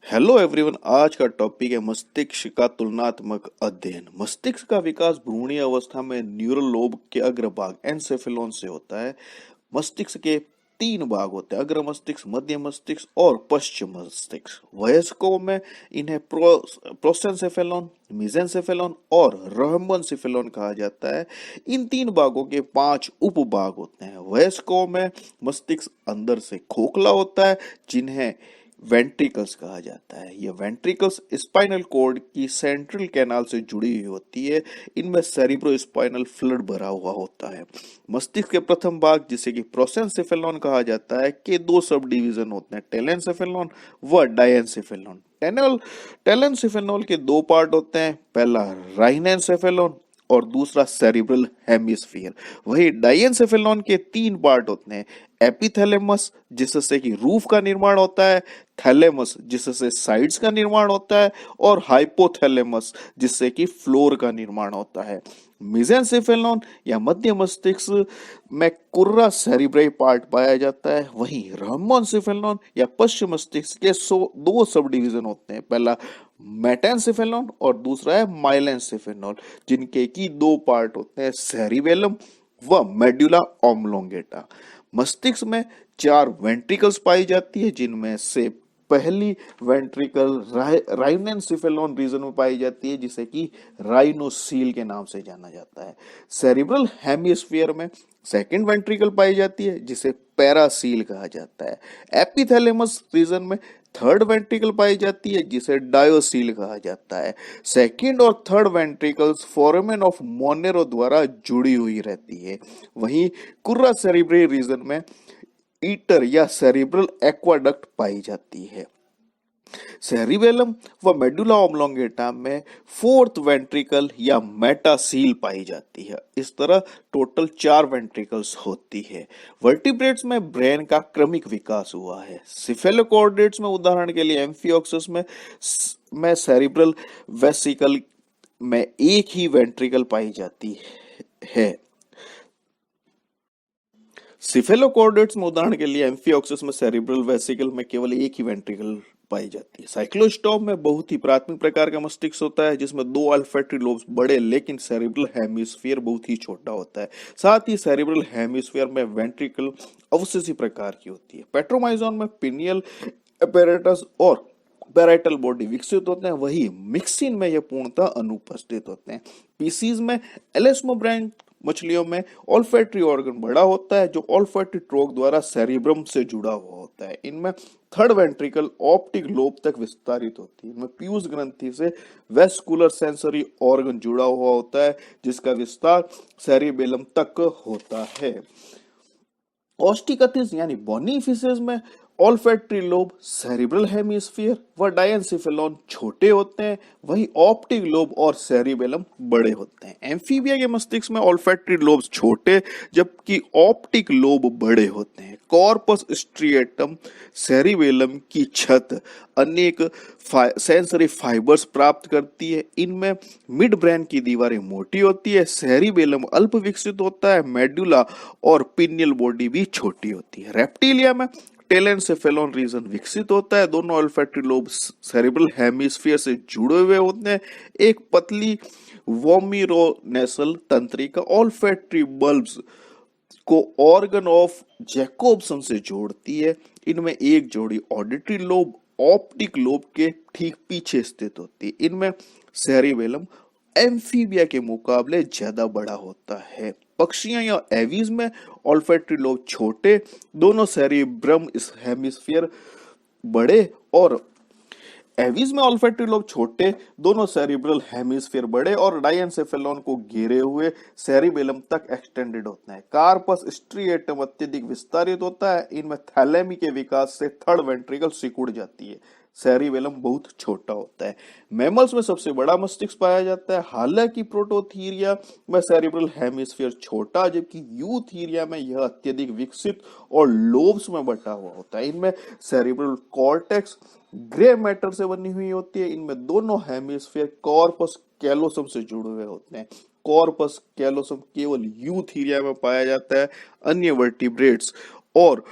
Hello everyone. आज का topic है मस्तिष्क का तुलनात्मक अध्ययन। मस्तिष्क का विकास भ्रूणीय अवस्था में न्यूरल लोब के अग्रभाग एन्सेफेलोन से होता है। मस्तिष्क के तीन भाग होते हैं, अग्र मस्तिष्क, मध्य मस्तिष्क और पश्चिम मस्तिष्क। वयस्कों में इन्हें प्रोस्टेनसेफेलोन, मिजेनसेफेलोन और रहम्बनसेफेलोन कहा जाता है। इन तीन भागों के 5 उपभाग होते हैं। वयस्कों में मस्तिष्क अंदर से खोखला होता है, जिन्हें वेंट्रिकल्स कहा जाता है। ये वेंट्रिकल्स स्पाइनल कॉर्ड की सेंट्रल कैनाल से जुड़ी हुई होती है। इनमें सेरिब्रोस्पाइनल फ्लूइड भरा हुआ होता है। मस्तिष्क के प्रथम भाग, जिसे कि प्रोसेंसेफेलॉन कहा जाता है, के 2 सब डिवीजन होते हैं, टेलेंसेफेलॉन व डायंसेफेलॉन। टेलेंसेफेलॉन के 2 पार्ट होते हैं, पहला राइनेंसेफेलॉन और दूसरा सेरिब्रल हेमिस्फीयर। वही डायंसेफेलॉन के 3 पार्ट होते हैं, एपिथैलेमस जिससे कि रूफ का निर्माण होता है, थैलेमस जिससे साइड्स का निर्माण होता है और हाइपोथैलेमस जिससे कि फ्लोर का निर्माण होता है। मिजेनसेफेलॉन या मध्य मस्तिष्क में कुर्रा सेरिब्रल पार्ट पाया जाता है। वहीं रहम्बोसेफेलॉन या पश्चिम मस्तिष्क के 2 सब डिवीजन होते हैं, पहला मेटेनसेफेलॉन और दूसरा है माइलेनसेफेलॉन, जिनके की 2 पार्ट होते हैं, सेरिबेलम व मेडुला ऑब्लोंगेटा। मस्तिष्क में 4 वेंट्रिकल्स पाई जाती है, जिनमें से पहली वेंट्रिकल राइनेंसेफेलॉन रीजन में पाई जाती है, जिसे कि राइनोसील के नाम से जाना जाता है। सेरिब्रल हेमिस्फीयर में सेकंड वेंट्रिकल पाई जाती है, जिसे पैरासील कहा जाता है। एपिथैलेमस रीजन में थर्ड वेंट्रिकल पाई जाती है, जिसे डायोसील कहा जाता है। सेकंड और third ventricles foramen of Monero द्वारा जुड़ी हुई रहती है। वहीं कुर्रा सेरिब्रल रीजन में ईटर या सेरिब्रल एक्वाडक्ट पाई जाती है। सेरिबेलम व मेडुला ऑब्लोंगेटा में फोर्थ वेंट्रिकल या मेटासील पाई जाती है। इस तरह टोटल 4 वेंट्रिकल्स होती है। वर्टिब्रेट्स में ब्रेन का क्रमिक विकास हुआ है। सिफेलोकॉर्डेट्स में उदाहरण के लिए एम्फिओक्सस में सेरिब्रल वेसिकल में एक ही वेंट्रिकल पाई जाती है। सिफेलोकॉर्डेट्स में उदाहरण के लिए एम्फिओक्सिस में सेरिब्रल वेसिकल में केवल एक ही वेंट्रिकल पाई जाती है। साइक्लोस्टॉम में बहुत ही प्राथमिक प्रकार का मस्तिष्क होता है, जिसमें 2 ऑल्फैक्टरी लोब्स बड़े लेकिन सेरिब्रल हेमिस्फीयर बहुत ही छोटा होता है। साथ ही सेरिब्रल हेमिस्फीयर में वेंट्रिकल अवशेषी प्रकार की होती है। पेट्रोमाइजोन में पिनियल apparatus और पैराइटल बॉडी विकसित होते हैं, वही मिक्सिन में यह पूर्णतः अनुपस्थित होते हैं। पीसीज में एलेस्मोब्रैंक मछलियों में ऑल्फैक्टरी ऑर्गन बड़ा होता है, जो ऑल्फैक्टरी ट्रैक्ट द्वारा सेरिब्रम से जुड़ा हुआ होता है। इनमें थर्ड वेंट्रिकल ऑप्टिक लोब तक विस्तारित होती है। इनमें पीयूष ग्रंथि से वेस्कुलर सेंसरी ऑर्गन जुड़ा हुआ होता है, जिसका विस्तार सेरिबेलम तक होता है। ऑस्टिकथिस यानी बोनी फिशेस में ऑल्फैक्टरी लोब, सेरिब्रल हेमिस्फीयर व डायंसेफेलॉन छोटे होते हैं, वहीं ऑप्टिक लोब और सेरिबेलम बड़े होते हैं। एम्फीबिया के मस्तिष्क में ऑल्फैक्टरी लोब्स छोटे जबकि ऑप्टिक लोब बड़े होते हैं। कॉर्पस स्ट्रिएटम सेरिबेलम की छत अनेक सेंसरी फाइबर्स प्राप्त करती है। इनमें मिड ब्रेन की दीवारें मोटी होती है। सेरिबेलम अल्प विकसित होता है। मेडुला और पिनियल बॉडी भी छोटी होती है। रेप्टिलिया में टेलेंसेफेलॉन रीजन विकसित होता है। दोनों ऑल्फैक्टरी लोब सेरिब्रल हेमिस्फीयर से जुड़े हुए होते हैं। एक पतली वोमिरोनेसल तंत्रिका ऑल्फैक्टरी बल्ब्स को ऑर्गन ऑफ जैकोब्सन से जोड़ती है। इनमें एक जोड़ी ऑडिटरी लोब ऑप्टिक लोब के ठीक पीछे स्थित होती है। इनमें सेरिबेलम एम्फीबिया के मुकाबले ज्यादा बड़ा होता है। पक्षियां या एवीज में ऑल्फैक्टरी लोब छोटे, दोनों सेरिब्रम हेमिस्फीयर बड़े, और एवीज में ऑल्फैक्टरी लोब छोटे, दोनों सेरिब्रल हेमिस्फीयर बड़े और डायंसेफेलॉन को घेरे हुए सेरिबेलम तक एक्सटेंडेड होते हैं। कार्पस स्ट्रिएटम अत्यधिक विस्तारित होता है। इनमें थैलेमी के विकास से थर्ड वेंट्रिकल सिकुड़ जाती है। सेरिबेलम बहुत छोटा होता है। मैमल्स में सबसे बड़ा मस्तिष्क पाया जाता है। हालांकि प्रोटोथीरिया में सेरिब्रल हेमिस्फीयर छोटा, जबकि यूथीरिया में यह अत्यधिक विकसित और लोब्स में बटा हुआ होता है। इनमें सेरिब्रल कॉर्टेक्स ग्रे मैटर से बनी हुई होती है। इनमें दोनों हेमिस्फीयर कॉर्पस कैलोसम से जुड़े हुए होते हैं। कॉर्पस कैलोसम केवल यूथीरिया में पाया जाता है। अन्य वर्टिब्रेट्स और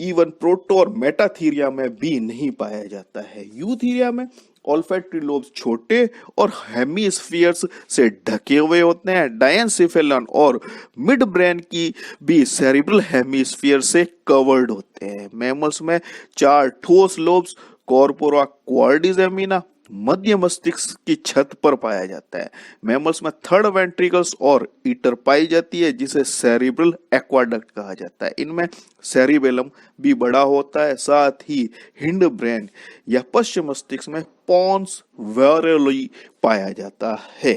इवन प्रोटो और मेटाथीरिया में भी नहीं पाया जाता है। यूथीरिया में ऑल्फैक्टरी लोब्स छोटे और हेमिस्फीयर्स से ढके हुए होते हैं। डायनसिफेलन और मिड ब्रेन की भी सेरिब्रल हेमिस्फीयर से कवर्ड होते हैं। मैमल्स में 4 ठोस लोब्स कॉर्पोरा क्वाड्रिजेमिना मध्य मस्तिष्क की छत पर पाया जाता है। मैमल्स में थर्ड वेंट्रिकल्स और ईटर पाई जाती है जिसे सेरिब्रल एक्वाडक्ट कहा जाता है। इनमें सेरिबेलम भी बड़ा होता है। साथ ही हिंड ब्रेन या पश्चिम मस्तिष्क में पॉन्स वेरेली पाया जाता है।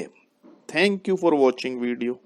Thank you for watching video.